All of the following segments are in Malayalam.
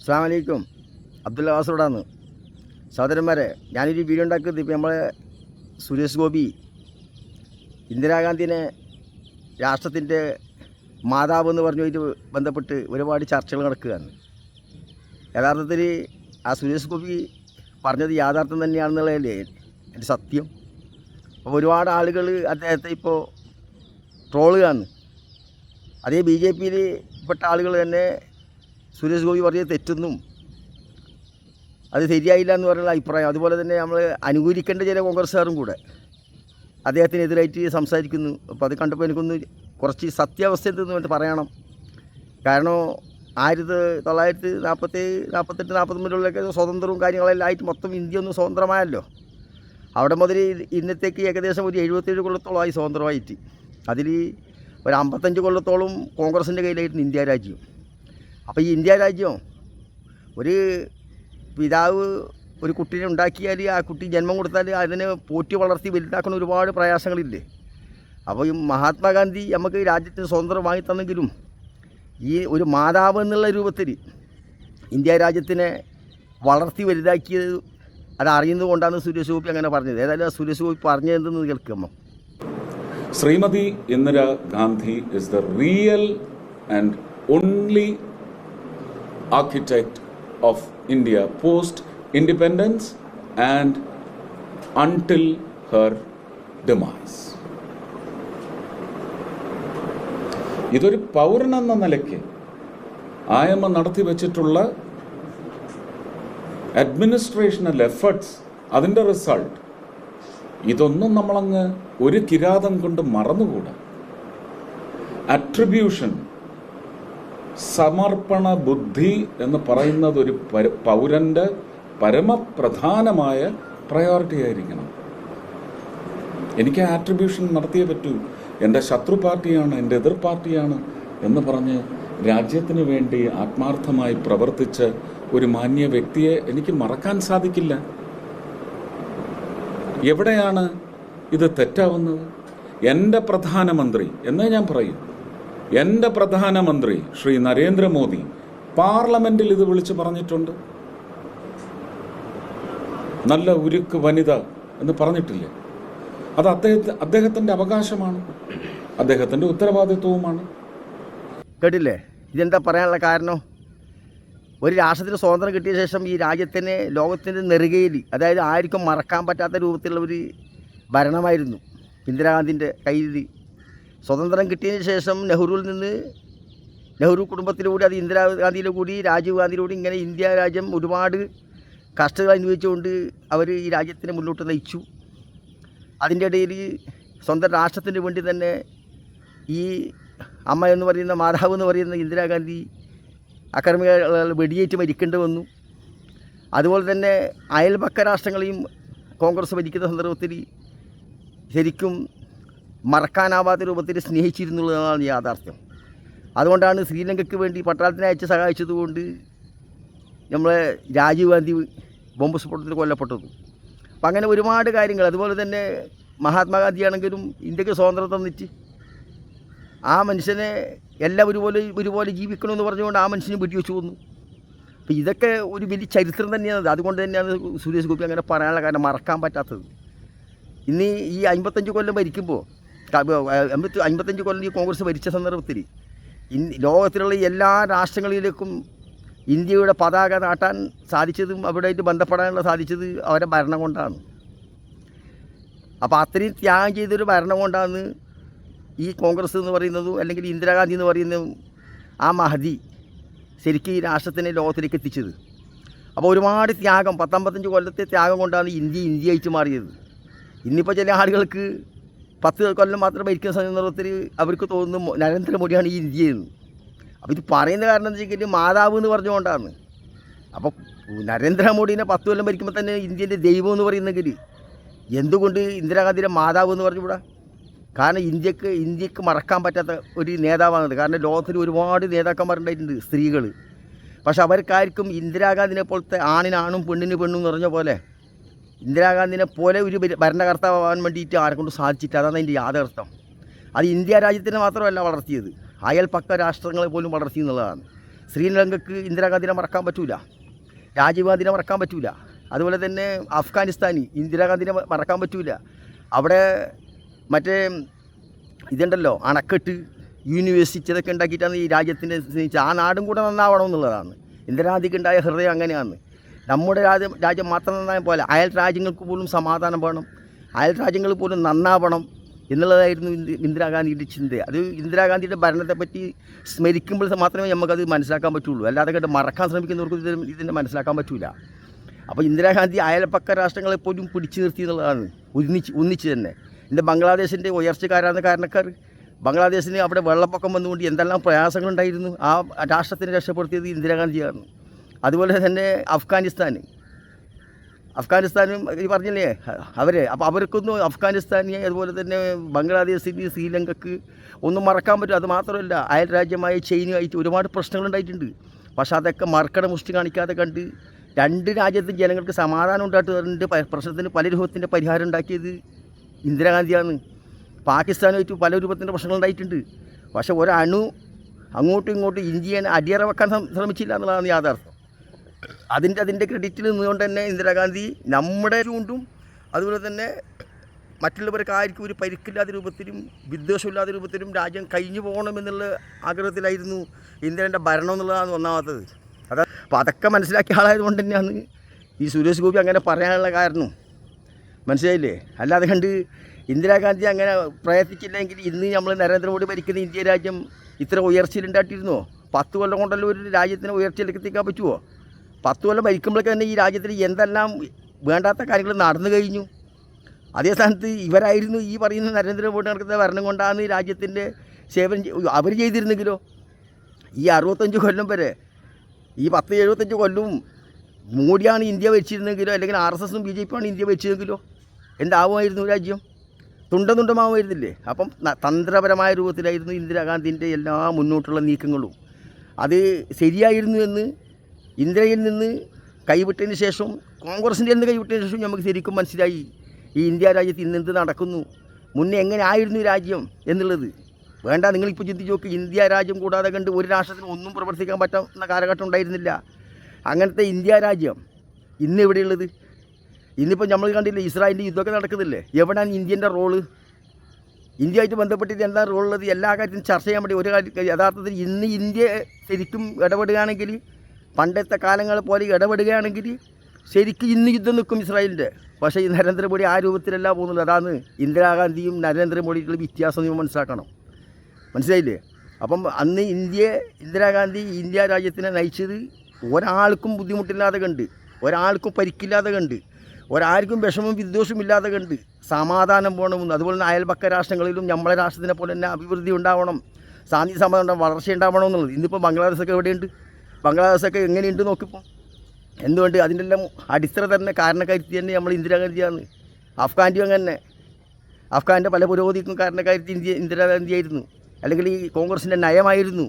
അസ്സലാമു അലൈക്കും. അബ്ദുള്ള കാസർഗോഡാണ്. സഹോദരന്മാരെ, ഞാനൊരു വീഡിയോ ഉണ്ടാക്കുന്നത് ഇപ്പോൾ നമ്മളെ സുരേഷ് ഗോപി ഇന്ദിരാഗാന്ധിനെ രാഷ്ട്രത്തിൻ്റെ മാതാവ് എന്ന് പറഞ്ഞുമായിട്ട് ബന്ധപ്പെട്ട് ഒരുപാട് ചർച്ചകൾ നടക്കുകയാണ്. യഥാർത്ഥത്തിൽ ആ സുരേഷ് ഗോപി പറഞ്ഞത് യാഥാർത്ഥ്യം തന്നെയാണെന്നുള്ളതല്ലേ എൻ്റെ സത്യം. അപ്പോൾ ഒരുപാട് ആളുകൾ അദ്ദേഹത്തെ ഇപ്പോൾ ട്രോളുകയാണ്. അതേ BJP-യിൽ പെട്ട ആളുകൾ തന്നെ സുരേഷ് ഗോപി പറഞ്ഞത് തെറ്റെന്നും അത് ശരിയായില്ല എന്ന് പറയുന്ന അഭിപ്രായം. അതുപോലെ തന്നെ നമ്മൾ അനുകൂലിക്കേണ്ട ചില കോൺഗ്രസ്സുകാരും കൂടെ അദ്ദേഹത്തിനെതിരായിട്ട് സംസാരിക്കുന്നു. അപ്പോൾ അത് കണ്ടപ്പോൾ എനിക്കൊന്ന് കുറച്ച് സത്യാവസ്ഥ എന്തെന്ന് പറയണം. കാരണം 1948, 49 സ്വതന്ത്രവും കാര്യങ്ങളെല്ലാം ആയിട്ട് മൊത്തം ഇന്ത്യ ഒന്ന് സ്വതന്ത്രമായല്ലോ. അവിടെ മുതൽ ഇന്നത്തേക്ക് ഏകദേശം ഒരു 77 കൊല്ലത്തോളമായി സ്വതന്ത്രമായിട്ട്. അതിൽ ഒരു 55 കൊല്ലത്തോളം കോൺഗ്രസിൻ്റെ കയ്യിലായിരുന്നു ഇന്ത്യ രാജ്യം. അപ്പോൾ ഈ ഇന്ത്യ രാജ്യം ഒരു പിതാവ് ഒരു കുട്ടീനെ ഉണ്ടാക്കിയാൽ ആ കുട്ടി ജന്മം കൊടുത്താൽ അതിനെ പോറ്റി വളർത്തി വലുതാക്കുന്ന ഒരുപാട് പ്രയാസങ്ങളില്ലേ. അപ്പോൾ ഈ മഹാത്മാഗാന്ധി നമുക്ക് രാജ്യത്തിന് സ്വതന്ത്രം വാങ്ങി തന്നെങ്കിലും ഈ ഒരു മാതാവ് എന്നുള്ള രൂപത്തിൽ ഇന്ത്യ രാജ്യത്തിനെ വളർത്തി വലുതാക്കിയത് അതറിയുന്നത് കൊണ്ടാണ് സുരേഷ് ഗോപി അങ്ങനെ പറഞ്ഞത്. ഏതായാലും സുരേഷ് ഗോപി പറഞ്ഞതെന്തെന്ന് കേൾക്കുമ്പോൾ, Shrimati Indira Gandhi is the real and only architect of India post independence and until her demise. ഇതൊരു പൗരനെന്ന നിലയ്ക്ക് ആയമ്മ നടത്തി വച്ചിട്ടുള്ള അഡ്മിനിസ്ട്രേഷണൽ എഫർട്ട്സ്, അതിൻ്റെ റിസൾട്ട് ഇതൊന്നും നമ്മളങ്ങ് ഒരു കിരാതം കൊണ്ട് മറന്നുകൂടാ. അട്രിബ്യൂഷൻ, സമർപ്പണ ബുദ്ധി എന്ന് പറയുന്നത് ഒരു പൗരൻ്റെ പരമപ്രധാനമായ പ്രയോറിറ്റി ആയിരിക്കണം. എനിക്ക് ആ ആട്രിബ്യൂഷൻ നടത്തിയേ പറ്റൂ. എൻ്റെ ശത്രു പാർട്ടിയാണ്, എൻ്റെ എതിർ പാർട്ടിയാണ് എന്ന് പറഞ്ഞ് രാജ്യത്തിന് വേണ്ടി ആത്മാർത്ഥമായി പ്രവർത്തിച്ച ഒരു മാന്യ വ്യക്തിയെ എനിക്ക് മറക്കാൻ സാധിക്കില്ല. എവിടെയാണ് ഇത് തെറ്റാവുന്നത്? എൻ്റെ പ്രധാനമന്ത്രി എന്നേ ഞാൻ പറയും. എൻ്റെ പ്രധാനമന്ത്രി ശ്രീ നരേന്ദ്രമോദി പാർലമെന്റിൽ ഇത് വിളിച്ചു പറഞ്ഞിട്ടുണ്ട്. നല്ല ഉരുക്ക് വനിത എന്ന് പറഞ്ഞിട്ടില്ലേ? അത് അദ്ദേഹത്തിൻ്റെ അവകാശമാണ്, അദ്ദേഹത്തിൻ്റെ ഉത്തരവാദിത്വവുമാണ്. കേട്ടില്ലേ? ഇതെന്താ പറയാനുള്ള കാരണം? ഒരു രാഷ്ട്രത്തിന് സ്വാതന്ത്ര്യം കിട്ടിയ ശേഷം ഈ രാജ്യത്തിന് ലോകത്തിൻ്റെ നെറുകയിൽ, അതായത് ആർക്കും മറക്കാൻ പറ്റാത്ത രൂപത്തിലുള്ള ഒരു ഭരണമായിരുന്നു ഇന്ദിരാഗാന്ധിൻ്റെ കയ്യിൽ. സ്വതന്ത്രം കിട്ടിയതിന് ശേഷം നെഹ്റു കുടുംബത്തിലൂടെ, അത് ഇന്ദിരാഗാന്ധിയിലെ കൂടി രാജീവ് ഗാന്ധിയിലൂടെ ഇങ്ങനെ ഇന്ത്യ രാജ്യം ഒരുപാട് കഷ്ടതകൾ അനുഭവിച്ചുകൊണ്ട് അവർ ഈ രാജ്യത്തിനെ മുന്നോട്ട് നയിച്ചു. അതിൻ്റെ ഇടയിൽ സ്വന്തം രാഷ്ട്രത്തിന് വേണ്ടി തന്നെ ഈ അമ്മ എന്ന് പറയുന്ന, മാതാവ് എന്ന് പറയുന്ന ഇന്ദിരാഗാന്ധി അക്രമികൾ വെടിയേറ്റ് മരിക്കേണ്ടി വന്നു. അതുപോലെ തന്നെ അയൽപക്ക രാഷ്ട്രങ്ങളെയും കോൺഗ്രസ് ഭരിക്കുന്ന സന്ദർഭത്തിൽ ശരിക്കും മറക്കാനാവാത്ത രൂപത്തിൽ സ്നേഹിച്ചിരുന്നുള്ളതാണ് യാഥാർത്ഥ്യം. അതുകൊണ്ടാണ് ശ്രീലങ്കയ്ക്ക് വേണ്ടി പട്ടാളത്തിനെ അയച്ച് സഹായിച്ചതുകൊണ്ട് നമ്മളെ രാജീവ് ഗാന്ധി ബോംബ് സ്ഫോടനത്തിൽ കൊല്ലപ്പെട്ടത്. അപ്പം അങ്ങനെ ഒരുപാട് കാര്യങ്ങൾ. അതുപോലെ തന്നെ മഹാത്മാഗാന്ധിയാണെങ്കിലും ഇന്ത്യക്ക് സ്വാതന്ത്ര്യം തന്നിട്ട് ആ മനുഷ്യനെ എല്ലാവരും ഒരുപോലെ ജീവിക്കണമെന്ന് പറഞ്ഞുകൊണ്ട് ആ മനുഷ്യനെ വെടിവെച്ച് കൊന്നു. അപ്പോൾ ഇതൊക്കെ ഒരു വലിയ ചരിത്രം തന്നെയാണ്. അതുകൊണ്ട് തന്നെയാണ് സുരേഷ് ഗോപി അങ്ങനെ പറയാനുള്ള കാരണം, മറക്കാൻ പറ്റാത്തത്. ഇന്ന് ഈ 55 കൊല്ലം ഭരിക്കുമ്പോൾ, 55 കൊല്ലം ഈ കോൺഗ്രസ് ഭരിച്ച സന്ദർഭത്തിൽ ലോകത്തിലുള്ള എല്ലാ രാഷ്ട്രങ്ങളിലേക്കും ഇന്ത്യയുടെ പതാക നാട്ടാൻ സാധിച്ചതും അവിടെയായിട്ട് ബന്ധപ്പെടാനുള്ള സാധിച്ചത് അവരുടെ ഭരണം കൊണ്ടാണ്. അപ്പോൾ അത്രയും ത്യാഗം ചെയ്തൊരു ഭരണം കൊണ്ടാണ് ഈ കോൺഗ്രസ് എന്ന് പറയുന്നതും അല്ലെങ്കിൽ ഇന്ദിരാഗാന്ധി എന്ന് പറയുന്നതും ആ മഹതി ശരിക്കും ഈ രാഷ്ട്രത്തിനെ ലോകത്തിലേക്ക് എത്തിച്ചത്. അപ്പോൾ ഒരുപാട് ത്യാഗം, 55 കൊല്ലത്തെ ത്യാഗം കൊണ്ടാണ് ഇന്ത്യയായിട്ട് മാറിയത്. ഇന്നിപ്പോൾ ചില ആളുകൾക്ക് 10 കൊല്ലം മാത്രം ഭരിക്കുന്ന സന്ദർഭത്തിൽ അവർക്ക് തോന്നുന്നു നരേന്ദ്രമോദിയാണ് ഈ ഇന്ത്യയെന്ന്. അപ്പോൾ ഇത് പറയുന്ന കാരണം എന്താ വെച്ചാൽ മാതാവ് എന്ന് പറഞ്ഞുകൊണ്ടാണ്. അപ്പോൾ നരേന്ദ്രമോദിനെ 10 കൊല്ലം ഭരിക്കുമ്പോൾ തന്നെ ഇന്ത്യൻ്റെ ദൈവം എന്ന് പറയുന്നെങ്കിൽ എന്തുകൊണ്ട് ഇന്ദിരാഗാന്ധിയുടെ മാതാവ് എന്ന് പറഞ്ഞുകൂടാ? കാരണം ഇന്ത്യക്ക് മറക്കാൻ പറ്റാത്ത ഒരു നേതാവാണത്. കാരണം ലോകത്തിൽ ഒരുപാട് നേതാക്കന്മാരുണ്ടായിട്ടുണ്ട്, സ്ത്രീകൾ. പക്ഷെ അവർക്കാർക്കും ഇന്ദിരാഗാന്ധിനെ പോലത്തെ ആണിനാണും പെണ്ണിന് പെണ്ണും എന്ന് പറഞ്ഞ പോലെ ഇന്ദിരാഗാന്ധിനെ പോലെ ഒരു ഭരണകർത്താവാൻ വേണ്ടിയിട്ട് ആരെക്കൊണ്ട് സാധിച്ചിട്ട്. അതാണ് അതിൻ്റെ യാഥാർത്ഥ്യം. അത് ഇന്ത്യ രാജ്യത്തിനെ മാത്രമല്ല വളർത്തിയത്, അയൽപക്ക രാഷ്ട്രങ്ങളെ പോലും വളർത്തി എന്നുള്ളതാണ്. ശ്രീലങ്കക്ക് ഇന്ദിരാഗാന്ധിനെ മറക്കാൻ പറ്റൂല, രാജീവ് ഗാന്ധിനെ മറക്കാൻ പറ്റൂല. അതുപോലെ തന്നെ അഫ്ഗാനിസ്ഥാനി ഇന്ദിരാഗാന്ധിനെ മറക്കാൻ പറ്റൂല. അവിടെ മറ്റേ ഇതുണ്ടല്ലോ അണക്കെട്ട്, യൂണിവേഴ്സിറ്റി ഇതൊക്കെ ഉണ്ടാക്കിയിട്ടാണ് ഈ രാജ്യത്തിൻ്റെ സ്നേഹിച്ചത്. ആ നാടും കൂടെ നന്നാവണം എന്നുള്ളതാണ് ഇന്ദിരാഗാന്ധിക്ക് ഉണ്ടായ ഹൃദയം. അങ്ങനെയാണ്. നമ്മുടെ രാജ്യം മാത്രം നന്നായ പോലെ അയൽ രാജ്യങ്ങൾക്ക് പോലും സമാധാനം വേണം, അയൽ രാജ്യങ്ങൾ പോലും നന്നാവണം എന്നുള്ളതായിരുന്നു ഇന്ദിരാഗാന്ധിയുടെ ചിന്ത. അത് ഇന്ദിരാഗാന്ധിയുടെ ഭരണത്തെപ്പറ്റി സ്മരിക്കുമ്പോൾ മാത്രമേ നമുക്കത് മനസ്സിലാക്കാൻ പറ്റുള്ളൂ. അല്ലാതെ കണ്ട് മറക്കാൻ ശ്രമിക്കുന്നവർക്ക് ഇതിനെ മനസ്സിലാക്കാൻ പറ്റില്ല. അപ്പോൾ ഇന്ദിരാഗാന്ധി അയൽപ്പക്ക രാഷ്ട്രങ്ങളെ പോലും പിടിച്ചു നിർത്തി എന്നുള്ളതാണ്, ഒന്നിച്ച് തന്നെ. ഇന്ന് ബംഗ്ലാദേശിൻ്റെ ഉയർച്ചക്കാരാണ് കാരണക്കാർ. ബംഗ്ലാദേശിന് അവിടെ വെള്ളപ്പൊക്കം വന്നുകൊണ്ട് എന്തെല്ലാം പ്രയാസങ്ങളുണ്ടായിരുന്നു. ആ രാഷ്ട്രത്തിനെ രക്ഷപ്പെടുത്തിയത് ഇന്ദിരാഗാന്ധിയാണ്. അതുപോലെ തന്നെ അഫ്ഗാനിസ്ഥാനും ഈ പറഞ്ഞില്ലേ അവരെ. അപ്പോൾ അവർക്കൊന്നും അഫ്ഗാനിസ്ഥാനി അതുപോലെ തന്നെ ബംഗ്ലാദേശിന് ശ്രീലങ്കക്ക് ഒന്നും മറക്കാൻ പറ്റും. അത് മാത്രമല്ല അയൽ രാജ്യമായ ചൈനയുമായിട്ട് ഒരുപാട് പ്രശ്നങ്ങളുണ്ടായിട്ടുണ്ട്. പക്ഷേ അതൊക്കെ മറക്കട മുഷ്ടി കാണിക്കാതെ കണ്ട് രണ്ട് രാജ്യത്തെ ജനങ്ങൾക്ക് സമാധാനം ഉണ്ടായിട്ട് പ്രശ്നത്തിന് പല രൂപത്തിൻ്റെ പരിഹാരം ഉണ്ടാക്കിയത് ഇന്ദിരാഗാന്ധിയാണ്. പാകിസ്ഥാനുമായിട്ട് പല രൂപത്തിൻ്റെ പ്രശ്നങ്ങളുണ്ടായിട്ടുണ്ട്. പക്ഷേ ഒരണു അങ്ങോട്ടും ഇങ്ങോട്ടും ഇന്ത്യയെ അടിയറ വെക്കാൻ ശ്രമിച്ചില്ല എന്നുള്ളതാണ് യാഥാർത്ഥ്യം. അതിൻ്റെ ക്രെഡിറ്റിൽ നിന്നുകൊണ്ട് തന്നെ ഇന്ദിരാഗാന്ധി നമ്മുടെ കൊണ്ടും അതുപോലെ തന്നെ മറ്റുള്ളവർക്ക് ആർക്കും ഒരു പരിക്കില്ലാത്ത രൂപത്തിലും വിദ്വേഷമില്ലാത്ത രൂപത്തിലും രാജ്യം കഴിഞ്ഞു പോകണമെന്നുള്ള ആഗ്രഹത്തിലായിരുന്നു ഇന്ത്യയുടെ ഭരണം എന്നുള്ളതാണ് ഒന്നാമത്തത്. അപ്പോൾ അതൊക്കെ മനസ്സിലാക്കിയ ആളായതുകൊണ്ട് തന്നെയാണ് ഈ സുരേഷ് ഗോപി അങ്ങനെ പറയാനുള്ള കാരണം. മനസ്സിലായില്ലേ? അല്ലാതെ കണ്ട് ഇന്ദിരാഗാന്ധി അങ്ങനെ പ്രയത്നിച്ചില്ലെങ്കിൽ ഇന്ന് നമ്മൾ നരേന്ദ്രമോദി ഭരിക്കുന്ന ഇന്ത്യ രാജ്യം ഇത്ര ഉയർച്ചയിലുണ്ടായിട്ടിരുന്നോ? 10 കൊല്ലം കൊണ്ടല്ലോ ഒരു രാജ്യത്തിന് ഉയർച്ചയിലേക്ക് എത്തിക്കാൻ പറ്റുമോ? 10 കൊല്ലം ഭരിക്കുമ്പോഴേക്ക് തന്നെ ഈ രാജ്യത്തിൽ എന്തെല്ലാം വേണ്ടാത്ത കാര്യങ്ങൾ നടന്നു കഴിഞ്ഞു. അതേ സ്ഥാനത്ത് ഇവരായിരുന്നു ഈ പറയുന്ന നരേന്ദ്രമോദി നടക്കുന്ന ഭരണം കൊണ്ടാണ് ഈ രാജ്യത്തിൻ്റെ സേവനം അവർ ചെയ്തിരുന്നെങ്കിലോ. ഈ 65 കൊല്ലം വരെ ഈ 10-75 കൊല്ലവും മോഡിയാണ് ഇന്ത്യ ഭരിച്ചിരുന്നെങ്കിലോ, അല്ലെങ്കിൽ RSSും BJP ആണ് ഇന്ത്യ ഭരിച്ചിരുന്നെങ്കിലോ എന്താവുമായിരുന്നു രാജ്യം? തുണ്ടമാവുമായിരുന്നില്ലേ? അപ്പം തന്ത്രപരമായ രൂപത്തിലായിരുന്നു ഇന്ദിരാഗാന്ധിൻ്റെ എല്ലാ മുന്നോട്ടുള്ള നീക്കങ്ങളും. അത് ശരിയായിരുന്നു എന്ന് ഇന്ത്യയിൽ നിന്ന് കൈവിട്ടതിന് ശേഷം, കോൺഗ്രസിൻ്റെ നിന്ന് കൈവിട്ടതിന് ശേഷം നമുക്ക് ശരിക്കും മനസ്സിലായി ഈ ഇന്ത്യ രാജ്യത്ത് ഇന്നെന്ത് നടക്കുന്നു, മുന്നേ എങ്ങനെ ആയിരുന്നു രാജ്യം എന്നുള്ളത്. വേണ്ട, നിങ്ങളിപ്പോൾ ചിന്തിച്ച് നോക്ക്. ഇന്ത്യ രാജ്യം കൂടാതെ കണ്ട് ഒരു രാഷ്ട്രത്തിന് ഒന്നും പ്രവർത്തിക്കാൻ പറ്റുന്ന കാലഘട്ടം ഉണ്ടായിരുന്നില്ല. അങ്ങനത്തെ ഇന്ത്യ രാജ്യം ഇന്ന് എവിടെയുള്ളത്? ഇന്നിപ്പോൾ നമ്മൾ കണ്ടില്ലേ ഇസ്രായേലിൻ്റെ യുദ്ധമൊക്കെ നടക്കുന്നില്ലേ? എവിടെയാണ് ഇന്ത്യൻ്റെ റോള്? ഇന്ത്യയായിട്ട് ബന്ധപ്പെട്ടിട്ട് എന്താ റോളുള്ളത്? എല്ലാ കാര്യത്തിനും ചർച്ച ചെയ്യാൻ വേണ്ടി ഒരു കാര്യം യഥാർത്ഥത്തിൽ ഇന്ന് ഇന്ത്യ ശരിക്കും ഇടപെടുകയാണെങ്കിൽ, പണ്ടത്തെ കാലങ്ങളെ പോലെ ഇടപെടുകയാണെങ്കിൽ ശരിക്കും ഇന്ന് യുദ്ധം നിൽക്കും ഇസ്രായേലിൻ്റെ. പക്ഷേ ഈ നരേന്ദ്രമോദി ആ രൂപത്തിലല്ല പോകുന്നത്. അതാണ് ഇന്ദിരാഗാന്ധിയും നരേന്ദ്രമോദിക്കുള്ള വ്യത്യാസം നിങ്ങൾ മനസ്സിലാക്കണം. മനസ്സിലായില്ലേ? അപ്പം അന്ന് ഇന്ദിരാഗാന്ധി ഇന്ത്യ രാജ്യത്തിനെ നയിച്ചത് ഒരാൾക്കും ബുദ്ധിമുട്ടില്ലാതെ കണ്ട്, ഒരാൾക്കും പരിക്കില്ലാതെ കണ്ട്, ഒരാൾക്കും വിഷമവും വിദ്വേഷവും ഇല്ലാതെ കണ്ട് സമാധാനം പോകണമെന്ന്. അതുപോലെ തന്നെ അയൽപക്ക രാഷ്ട്രങ്ങളിലും നമ്മളെ രാഷ്ട്രത്തിനെ പോലെ തന്നെ അഭിവൃദ്ധി ഉണ്ടാവണം, ശാന്തി സമാധാനം വളർച്ച ഉണ്ടാവണം എന്നുള്ളത്. ഇന്നിപ്പോൾ ബംഗ്ലാദേശൊക്കെ എവിടെയുണ്ട്? ബംഗ്ലാദേശൊക്കെ എങ്ങനെയുണ്ട് നോക്കിപ്പോൾ. എന്തുകൊണ്ട്? അതിൻ്റെ എല്ലാം അടിത്തറ തന്നെ കാരണക്കാരുത്തി തന്നെ നമ്മൾ ഇന്ദിരാഗാന്ധിയാണ്. അഫ്ഗാനും അങ്ങനെ. അഫ്ഗാൻ്റെ പല പുരോഗതിക്കും കാരണക്കാരുത്തി ഇന്ദിരാഗാന്ധിയായിരുന്നു, അല്ലെങ്കിൽ ഈ കോൺഗ്രസിൻ്റെ നയമായിരുന്നു.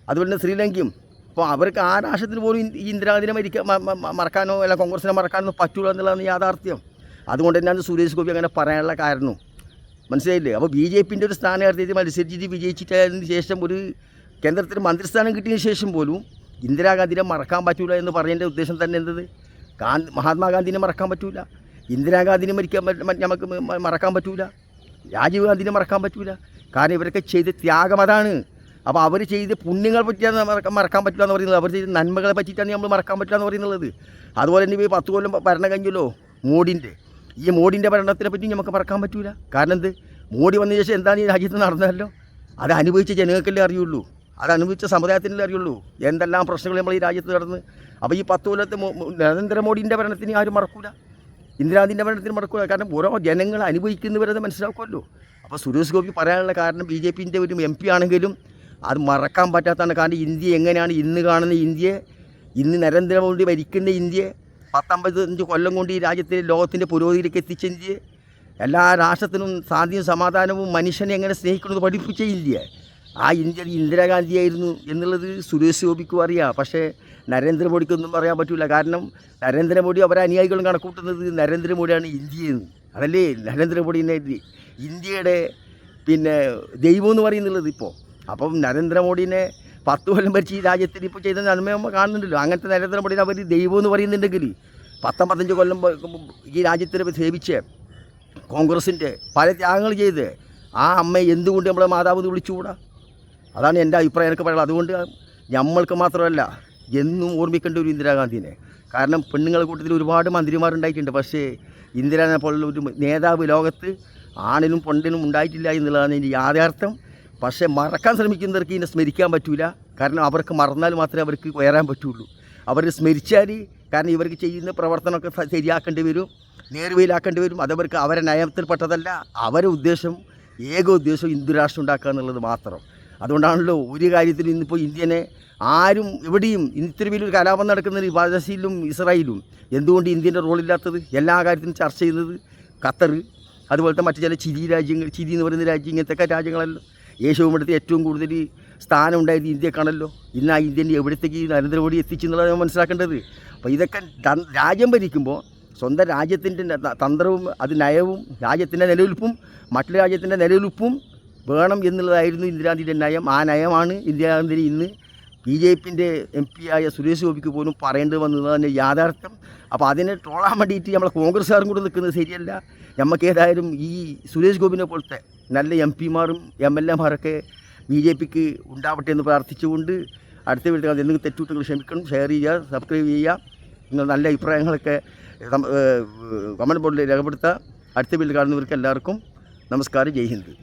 അതുപോലെ തന്നെ ശ്രീലങ്കയും. അപ്പോൾ അവർക്ക് ആ രാഷ്ട്രത്തിന് പോലും ഈ ഇന്ദിരാഗാന്ധിനെ മറക്കാനോ അല്ല കോൺഗ്രസിനെ മറക്കാനോ പറ്റൂല എന്നുള്ളതാണ് യാഥാർത്ഥ്യം. അതുകൊണ്ട് തന്നെയാണ് സുരേഷ് ഗോപി അങ്ങനെ പറയാനുള്ള കാരണം. മനസ്സിലായില്ലേ? അപ്പോൾ BJPൻ്റെ ഒരു സ്ഥാനാർത്ഥിയെ മത്സരിച്ചിട്ട് വിജയിച്ചിട്ടതിന് ശേഷം ഒരു കേന്ദ്രത്തിൽ മന്ത്രിസ്ഥാനം കിട്ടിയതിന് ശേഷം പോലും ഇന്ദിരാഗാന്ധിനെ മറക്കാൻ പറ്റൂല എന്ന് പറഞ്ഞതിൻ്റെ ഉദ്ദേശം തന്നെ എന്തത്? മഹാത്മാഗാന്ധിനെ മറക്കാൻ പറ്റൂല, ഇന്ദിരാഗാന്ധിനെ നമുക്ക് മറക്കാൻ പറ്റൂല, രാജീവ് ഗാന്ധിനെ മറക്കാൻ പറ്റൂല. കാരണം ഇവരൊക്കെ ചെയ്ത ത്യാഗം അതാണ്. അപ്പോൾ അവർ ചെയ്ത പുണ്യങ്ങളെ പറ്റിയാണ് മറക്കാൻ പറ്റില്ല എന്ന് പറയുന്നത്. അവർ ചെയ്ത നന്മകളെ പറ്റിയിട്ടാണ് നമ്മൾ മറക്കാൻ പറ്റില്ല എന്ന് പറയുന്നത്. അതുപോലെ തന്നെ ഇപ്പോൾ 10 കൊല്ലം ഭരണം കഴിഞ്ഞല്ലോ ഈ മോഡിൻ്റെ ഭരണത്തിനെ പറ്റി നമുക്ക് മറക്കാൻ പറ്റില്ല. കാരണം എന്ത്? മോഡി വന്ന ശേഷം എന്താണ് ഈ രാജ്യത്ത് നടന്നതല്ലോ? അത് അനുഭവിച്ച ജനങ്ങൾക്കല്ലേ അറിയുള്ളൂ, അത് അനുഭവിച്ച സമുദായത്തിനല്ലേ അറിയുള്ളൂ എന്തെല്ലാം പ്രശ്നങ്ങൾ നമ്മൾ ഈ രാജ്യത്ത് നടന്ന്. അപ്പോൾ ഈ 10 കൊല്ലത്തെ നരേന്ദ്രമോദിൻ്റെ ഭരണത്തിന് ആരും മറക്കൂല, ഇന്ദിരാഗാന്ധിൻ്റെ ഭരണത്തിന് മറക്കൂല. കാരണം ഓരോ ജനങ്ങൾ അനുഭവിക്കുന്നവരത് മനസ്സിലാക്കുമല്ലോ. അപ്പോൾ സുരേഷ് ഗോപി പറയാനുള്ള കാരണം BJPൻ്റെ ഒരു MP ആണെങ്കിലും അത് മറക്കാൻ പറ്റാത്തതാണ്. കാരണം ഇന്ത്യ എങ്ങനെയാണ് ഇന്ന് കാണുന്ന ഇന്ത്യയെ, ഇന്ന് നരേന്ദ്രമോദി ഭരിക്കുന്ന ഇന്ത്യയെ 15 കൊല്ലം കൊണ്ട് ഈ രാജ്യത്തെ ലോകത്തിൻ്റെ പുരോഗതിയിലേക്ക് എത്തിച്ച ഇന്ത്യയെ, എല്ലാ രാഷ്ട്രത്തിനും ശാന്തിയും സമാധാനവും മനുഷ്യനെ എങ്ങനെ സ്നേഹിക്കണമെന്ന് പഠിപ്പിച്ച ഇന്ത്യ, ആ ഇന്ത്യ ഇന്ദിരാഗാന്ധിയായിരുന്നു എന്നുള്ളത് സുരേഷ് ഗോപിക്കും അറിയാം. പക്ഷേ നരേന്ദ്രമോദിക്കൊന്നും പറയാൻ പറ്റില്ല. കാരണം നരേന്ദ്രമോദി അവരെ അനുയായികളും കണക്കൂട്ടുന്നത് നരേന്ദ്രമോദിയാണ് ഇന്ത്യയെന്ന്. അതല്ലേ നരേന്ദ്രമോദിനെ ഇന്ത്യയുടെ ദൈവം എന്ന് പറയുന്നുള്ളത് ഇപ്പോൾ. അപ്പം നരേന്ദ്രമോദിനെ 10 കൊല്ലം ഭരിച്ച് ഈ രാജ്യത്തിന് ഇപ്പോൾ ചെയ്ത നന്മ നമ്മൾ കാണുന്നുണ്ടല്ലോ. അങ്ങനത്തെ നരേന്ദ്രമോദി അവർ ദൈവം എന്ന് പറയുന്നുണ്ടെങ്കിൽ 15 കൊല്ലം ഈ രാജ്യത്തിന് സേവിച്ച് കോൺഗ്രസിൻ്റെ പല ത്യാഗങ്ങൾ ചെയ്ത് ആ അമ്മയെ എന്തുകൊണ്ട് നമ്മളെ മാതാവ് എന്ന് വിളിച്ചുകൂടാ? അതാണ് എൻ്റെ അഭിപ്രായം എനിക്ക് പറയുന്നത്. അതുകൊണ്ട് നമ്മൾക്ക് മാത്രമല്ല എന്നും ഓർമ്മിക്കേണ്ട ഒരു ഇന്ദിരാഗാന്ധിനെ. കാരണം പെണ്ണുങ്ങളുടെ കൂട്ടത്തിൽ ഒരുപാട് മന്ത്രിമാരുണ്ടായിട്ടുണ്ട്. പക്ഷേ ഇന്ദിരാനെ പോലുള്ള ഒരു നേതാവ് ലോകത്ത് ആണിനും പൊണ്ടിനും ഉണ്ടായിട്ടില്ല എന്നുള്ളതാണ് ഇതിൻ്റെ യാഥാർത്ഥ്യം. പക്ഷേ മറക്കാൻ ശ്രമിക്കുന്നവർക്ക് ഇതിനെ സ്മരിക്കാൻ പറ്റില്ല. കാരണം അവർക്ക് മറന്നാൽ മാത്രമേ അവർക്ക് ഉയരാൻ പറ്റുള്ളൂ. അവർ സ്മരിച്ചാൽ കാരണം ഇവർക്ക് ചെയ്യുന്ന പ്രവർത്തനമൊക്കെ ശരിയാക്കേണ്ടി വരും, നേർവയിലാക്കേണ്ടി വരും. അതവർക്ക് അവരെ നയത്തിൽപ്പെട്ടതല്ല. അവരുടെ ഉദ്ദേശം ഏക ഉദ്ദേശം ഹിന്ദു രാഷ്ട്രം ഉണ്ടാക്കുക എന്നുള്ളത് മാത്രം. അതുകൊണ്ടാണല്ലോ ഒരു കാര്യത്തിൽ ഇന്നിപ്പോൾ ഇന്ത്യനെ ആരും എവിടെയും ഇത്ര വലിയൊരു കലാപം നടക്കുന്നത് പാലസ്തീനിലും ഇസ്രായേലും എന്തുകൊണ്ട് ഇന്ത്യൻ്റെ റോളില്ലാത്തത്? എല്ലാ കാര്യത്തിനും ചർച്ച ചെയ്യുന്നത് ഖത്തർ, അതുപോലത്തെ മറ്റു ചില രാജ്യങ്ങൾ, എന്ന് പറയുന്ന രാജ്യം, ഇങ്ങനത്തെ രാജ്യങ്ങളല്ലോ. ഏഷ്യവുമിടത്ത് ഏറ്റവും കൂടുതൽ സ്ഥാനം ഉണ്ടായത് ഇന്ത്യക്കാണല്ലോ. ഇന്ന് ആ ഇന്ത്യൻ്റെ എവിടത്തേക്ക് നരേന്ദ്രമോദി എത്തിച്ചെന്നുള്ളത് നമ്മൾ മനസ്സിലാക്കേണ്ടത്. അപ്പോൾ ഇതൊക്കെ രാജ്യം ഭരിക്കുമ്പോൾ സ്വന്തം രാജ്യത്തിൻ്റെ തന്ത്രവും അത് നയവും രാജ്യത്തിൻ്റെ നിലനിൽപ്പും മറ്റുള്ള രാജ്യത്തിൻ്റെ നിലനിൽപ്പും വേണം എന്നുള്ളതായിരുന്നു ഇന്ദിരാഗാന്ധിയുടെ നയം. ആ നയമാണ് ഇന്ദിരാഗാന്ധി ഇന്ന് BJPൻ്റെ MP ആയ സുരേഷ് ഗോപിക്ക് പോലും പറയേണ്ടി വന്നതാണ് യാഥാർത്ഥ്യം. അപ്പോൾ അതിനെ ട്രോളാൻ വേണ്ടിയിട്ട് നമ്മളെ കോൺഗ്രസ്സുകാരും കൂടെ നിൽക്കുന്നത് ശരിയല്ല. നമുക്ക് ഏതായാലും ഈ സുരേഷ് ഗോപിനെ പോലത്തെ നല്ല MP മാരും MLA മാരൊക്കെ BJPക്ക് ഉണ്ടാവട്ടെ എന്ന് പ്രാർത്ഥിച്ചുകൊണ്ട് അടുത്ത വീട്ടിൽ എന്തെങ്കിലും തെറ്റുകുറ്റങ്ങൾ ക്ഷമിക്കണം, ഷെയർ ചെയ്യുക, സബ്സ്ക്രൈബ് ചെയ്യുക. നിങ്ങൾ നല്ല അഭിപ്രായങ്ങളൊക്കെ കമൻറ്റ് ബോർഡിൽ രേഖപ്പെടുത്തുക. അടുത്ത വീട്ടിൽ കാണുന്നവർക്ക് എല്ലാവർക്കും നമസ്കാരം. ജയ് ഹിന്ദ്.